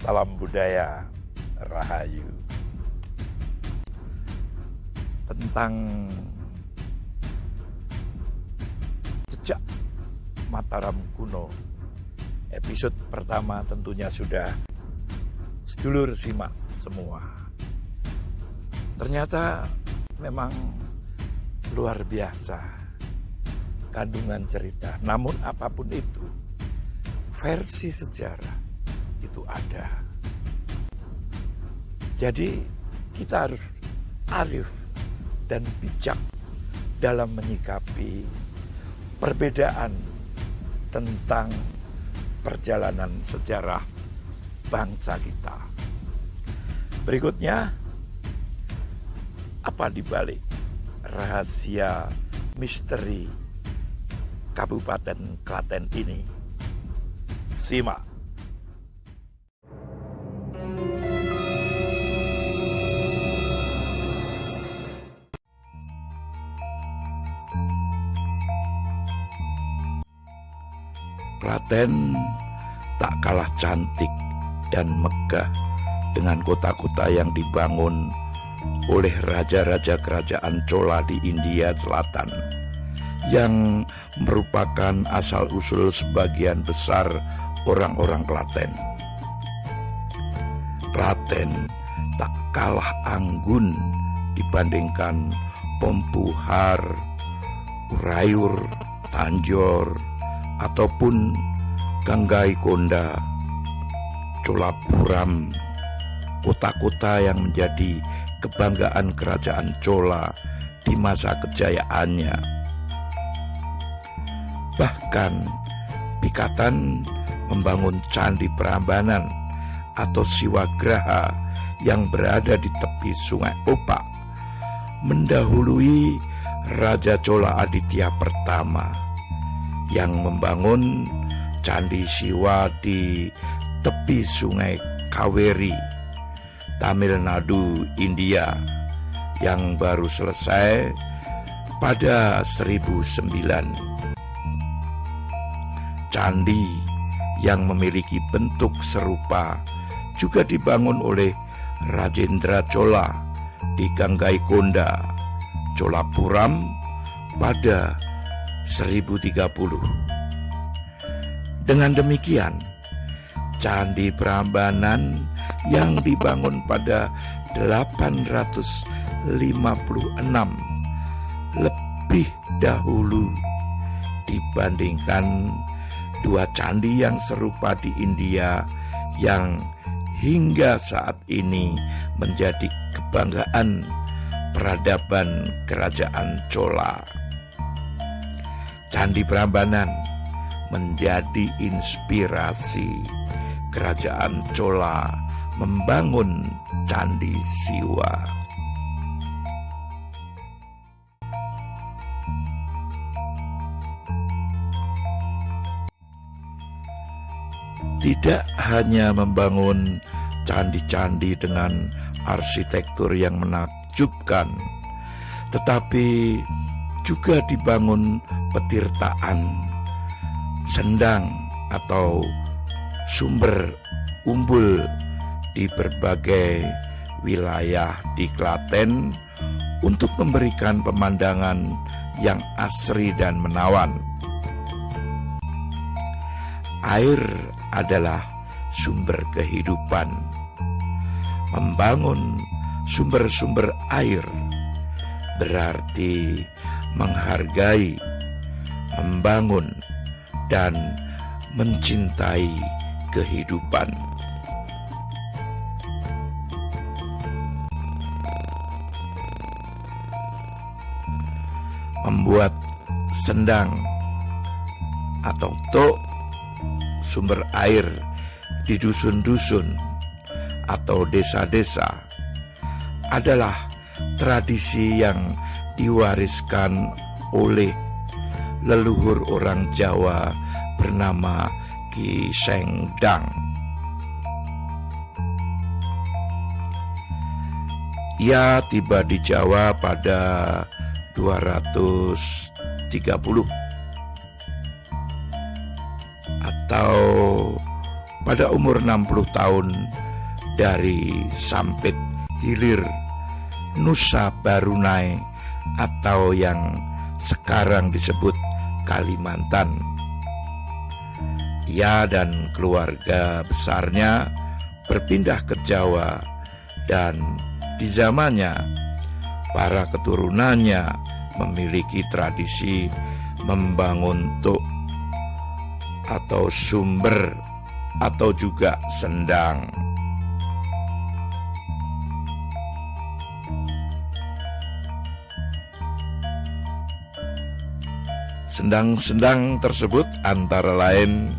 Salam budaya Rahayu. Tentang jejak Mataram kuno, episode pertama tentunya sudah sedulur simak semua. Ternyata memang luar biasa kandungan cerita. Namun apapun itu, versi sejarah itu ada. Jadi kita harus arif dan bijak dalam menyikapi perbedaan tentang perjalanan sejarah bangsa kita. Berikutnya, apa dibalik rahasia misteri Kabupaten Klaten ini? Simak. Klaten tak kalah cantik dan megah dengan kota-kota yang dibangun oleh raja-raja kerajaan Chola di India Selatan, yang merupakan asal-usul sebagian besar orang-orang Klaten. Klaten tak kalah anggun dibandingkan Pompuhar, Urayur, Tanjore, ataupun Ganggaikona, Cholapuram, kota-kota yang menjadi kebanggaan kerajaan Chola di masa kejayaannya. Bahkan Pikatan membangun Candi Prambanan atau Siwagraha yang berada di tepi Sungai Opak, mendahului Raja Chola Aditya pertama yang membangun Candi Siwa di tepi Sungai Kaveri, Tamil Nadu, India, yang baru selesai pada 1009. Candi yang memiliki bentuk serupa juga dibangun oleh Rajendra Chola di Ganggaikona, Cholapuram pada 1030. Dengan demikian, Candi Prambanan yang dibangun pada 856 lebih dahulu dibandingkan dua candi yang serupa di India yang hingga saat ini menjadi kebanggaan peradaban kerajaan Chola. Candi Prambanan menjadi inspirasi kerajaan Chola membangun Candi Siwa. Tidak hanya membangun candi-candi dengan arsitektur yang menakjubkan, tetapi juga dibangun petirtaan, sendang atau sumber umbul di berbagai wilayah di Klaten untuk memberikan pemandangan yang asri dan menawan. Air adalah sumber kehidupan. Membangun sumber-sumber air berarti menghargai, membangun, dan mencintai kehidupan. Membuat sendang atau tok, sumber air di dusun-dusun atau desa-desa, adalah tradisi yang diwariskan oleh leluhur orang Jawa bernama Ki Sengdang. Ia tiba di Jawa pada 230 atau pada umur 60 tahun dari Sampit Hilir, Nusa Barunai atau yang sekarang disebut Kalimantan. Ia dan keluarga besarnya berpindah ke Jawa dan di zamannya para keturunannya memiliki tradisi membangun tuk atau sumber atau juga sendang. Sendang-sendang tersebut antara lain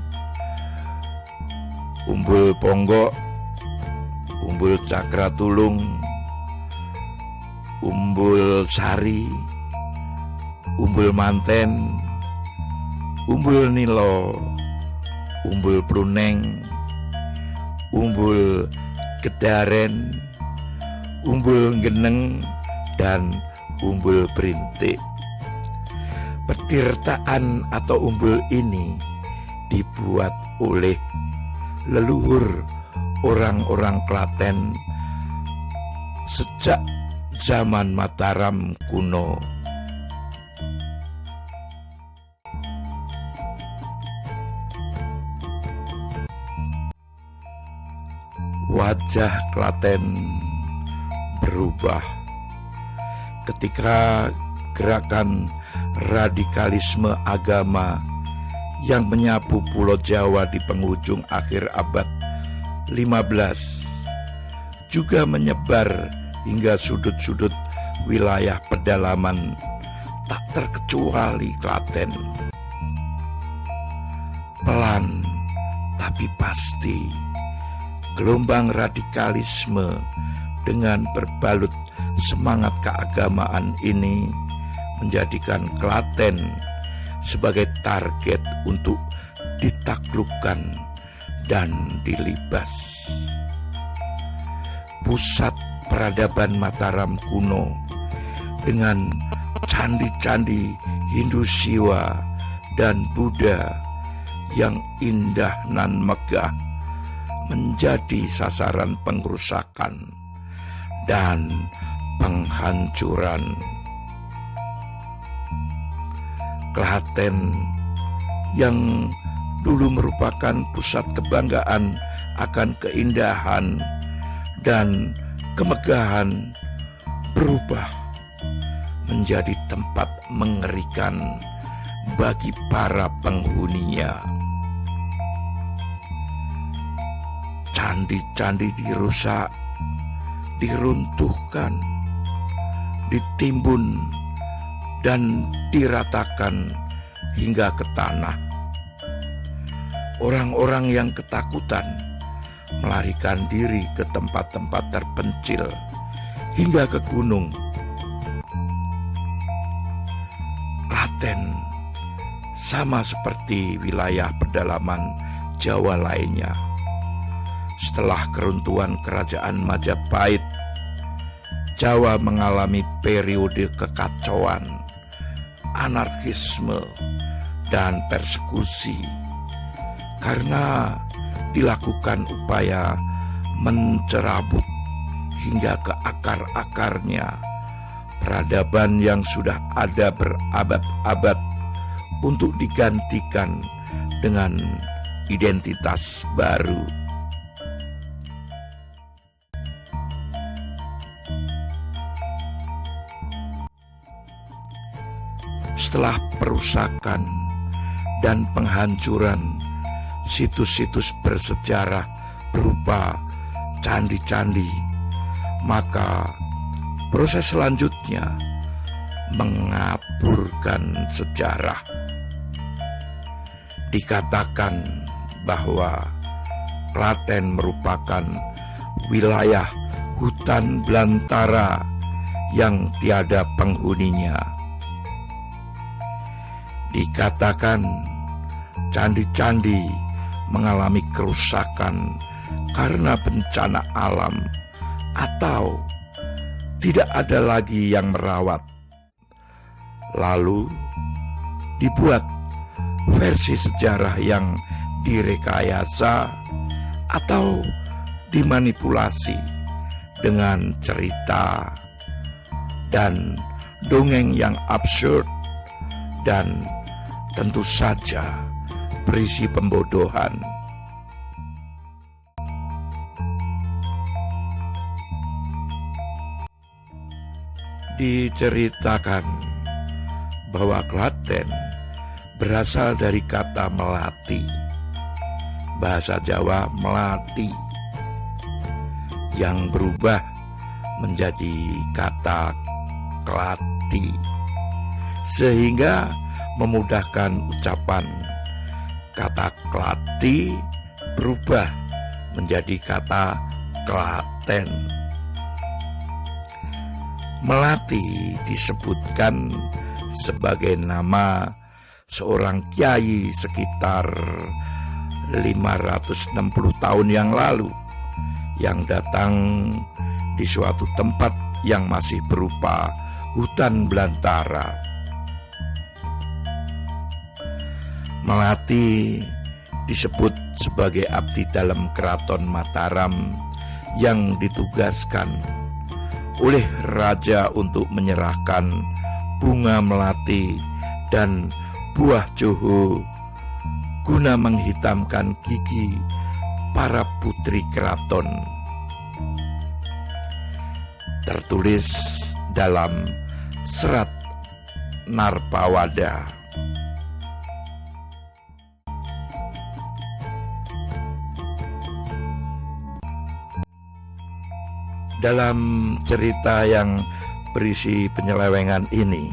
Umbul Ponggok, Umbul Cakratulung, Umbul Sari, Umbul Manten, Umbul Nilo, Umbul Pruneng, Umbul Gedaren, Umbul Geneng, dan Umbul Berintik. Petirtaan atau umbul ini dibuat oleh leluhur orang-orang Klaten sejak zaman Mataram kuno. Wajah Klaten berubah ketika gerakan radikalisme agama yang menyapu Pulau Jawa di penghujung akhir abad 15 juga menyebar hingga sudut-sudut wilayah pedalaman tak terkecuali Klaten. Pelan tapi pasti, gelombang radikalisme dengan berbalut semangat keagamaan ini menjadikan Klaten sebagai target untuk ditaklukkan dan dilibas. Pusat peradaban Mataram kuno dengan candi-candi Hindu Siwa dan Buddha yang indah nan megah menjadi sasaran pengrusakan dan penghancuran. Klaten yang dulu merupakan pusat kebanggaan akan keindahan dan kemegahan berubah menjadi tempat mengerikan bagi para penghuninya. Candi-candi dirusak, diruntuhkan, ditimbun, dan diratakan hingga ke tanah. Orang-orang yang ketakutan melarikan diri ke tempat-tempat terpencil hingga ke gunung. Klaten sama seperti wilayah pedalaman Jawa lainnya. Setelah keruntuhan kerajaan Majapahit, Jawa mengalami periode kekacauan, anarkisme, dan persekusi karena dilakukan upaya mencerabut hingga ke akar-akarnya peradaban yang sudah ada berabad-abad untuk digantikan dengan identitas baru. Setelah perusakan dan penghancuran situs-situs bersejarah berupa candi-candi, maka proses selanjutnya mengaburkan sejarah. Dikatakan bahwa Klaten merupakan wilayah hutan belantara yang tiada penghuninya. Dikatakan candi-candi mengalami kerusakan karena bencana alam atau tidak ada lagi yang merawat. Lalu dibuat versi sejarah yang direkayasa atau dimanipulasi dengan cerita dan dongeng yang absurd dan tentu saja berisi pembodohan. Diceritakan bahwa Klaten berasal dari kata melati, bahasa Jawa melati, yang berubah menjadi kata klati, sehingga memudahkan ucapan kata klati berubah menjadi kata Klaten. Melati disebutkan sebagai nama seorang kiai sekitar 560 tahun yang lalu yang datang di suatu tempat yang masih berupa hutan belantara. Melati disebut sebagai abdi dalam keraton Mataram yang ditugaskan oleh raja untuk menyerahkan bunga melati dan buah joho guna menghitamkan gigi para putri keraton. Tertulis dalam Serat Narpawada. Dalam cerita yang berisi penyelewengan ini,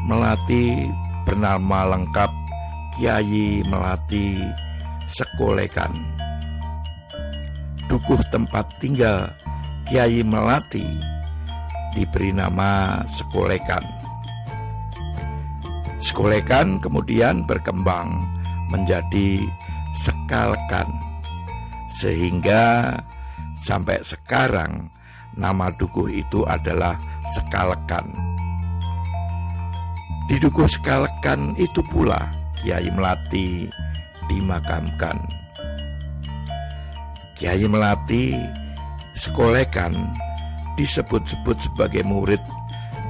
Melati bernama lengkap Kiai Melati Sekolekan. Dukuh tempat tinggal Kiai Melati diberi nama Sekolekan. Sekolekan kemudian berkembang menjadi Sekalkan, sehingga sampai sekarang nama dukuh itu adalah Sekalkan. Di dukuh Sekalkan itu pula Kiai Melati dimakamkan. Kiai Melati Sekolekan disebut-sebut sebagai murid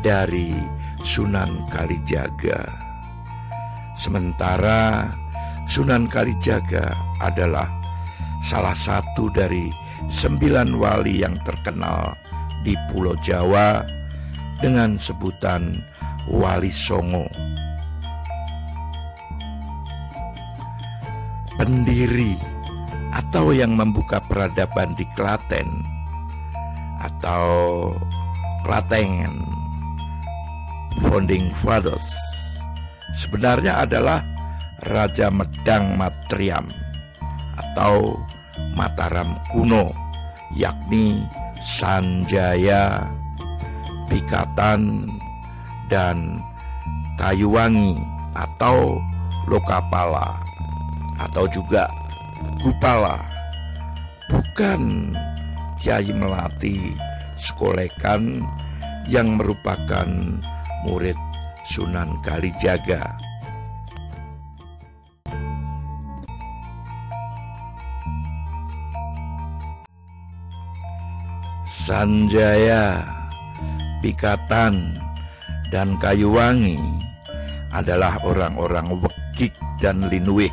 dari Sunan Kalijaga. Sementara Sunan Kalijaga adalah salah satu dari 9 wali yang terkenal di Pulau Jawa dengan sebutan Wali Songo. Pendiri atau yang membuka peradaban di Klaten atau Klaten Founding Fathers sebenarnya adalah Raja Medang Matriam atau Mataram kuno, yakni Sanjaya, Pikatan, dan Kayuwangi atau Lokapala atau juga Gupala, bukan Kiai Melati Sekolekan yang merupakan murid Sunan Kalijaga. Sanjaya, Pikatan, dan Kayuwangi adalah orang-orang Wekik dan Linuih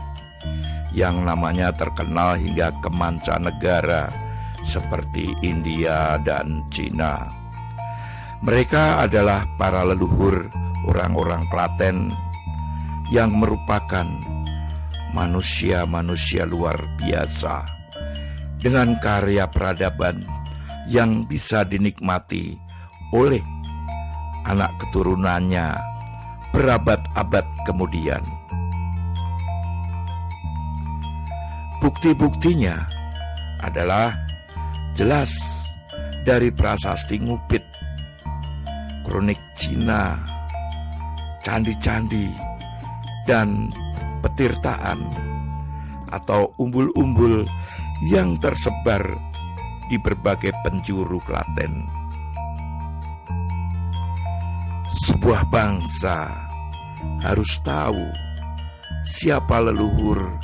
yang namanya terkenal hingga ke mancanegara seperti India dan Cina. Mereka adalah para leluhur orang-orang Klaten yang merupakan manusia-manusia luar biasa dengan karya peradaban yang bisa dinikmati oleh anak keturunannya berabad-abad kemudian. Bukti-buktinya adalah jelas dari prasasti Ngupit, kronik Cina, candi-candi, dan petirtaan atau umbul-umbul yang tersebar di berbagai penjuru Klaten. Sebuah bangsa harus tahu siapa leluhur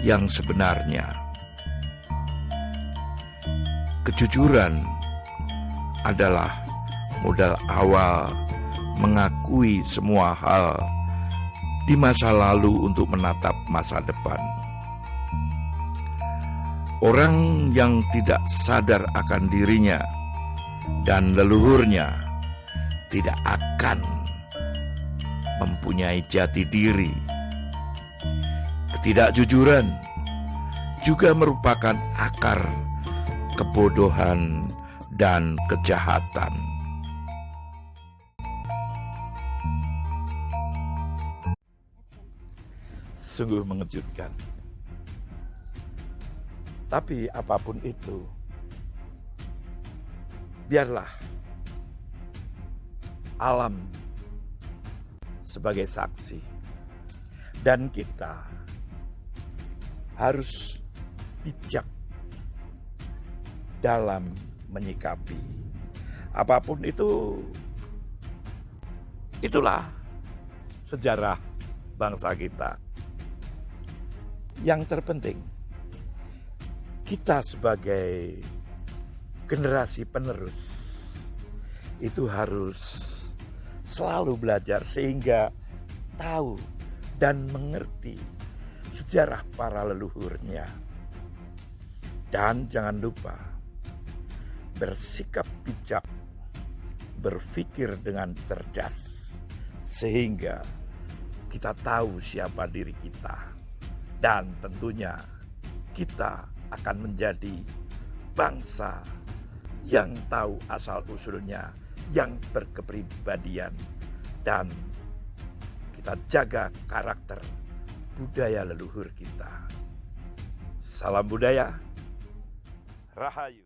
yang sebenarnya. kejujuran adalah modal awal mengakui semua hal di masa lalu untuk menatap masa depan. Orang yang tidak sadar akan dirinya dan leluhurnya tidak akan mempunyai jati diri. Ketidakjujuran juga merupakan akar kebodohan dan kejahatan. Sungguh mengejutkan. Tapi apapun itu, biarlah alam sebagai saksi, dan kita harus bijak dalam menyikapi apapun itu. Itulah sejarah bangsa kita. Yang terpenting, kita sebagai generasi penerus itu harus selalu belajar sehingga tahu dan mengerti sejarah para leluhurnya. Dan jangan lupa bersikap bijak, berpikir dengan cerdas, sehingga kita tahu siapa diri kita. Dan tentunya kita akan menjadi bangsa yang tahu asal-usulnya, yang berkepribadian, dan kita jaga karakter budaya leluhur kita. Salam budaya, Rahayu.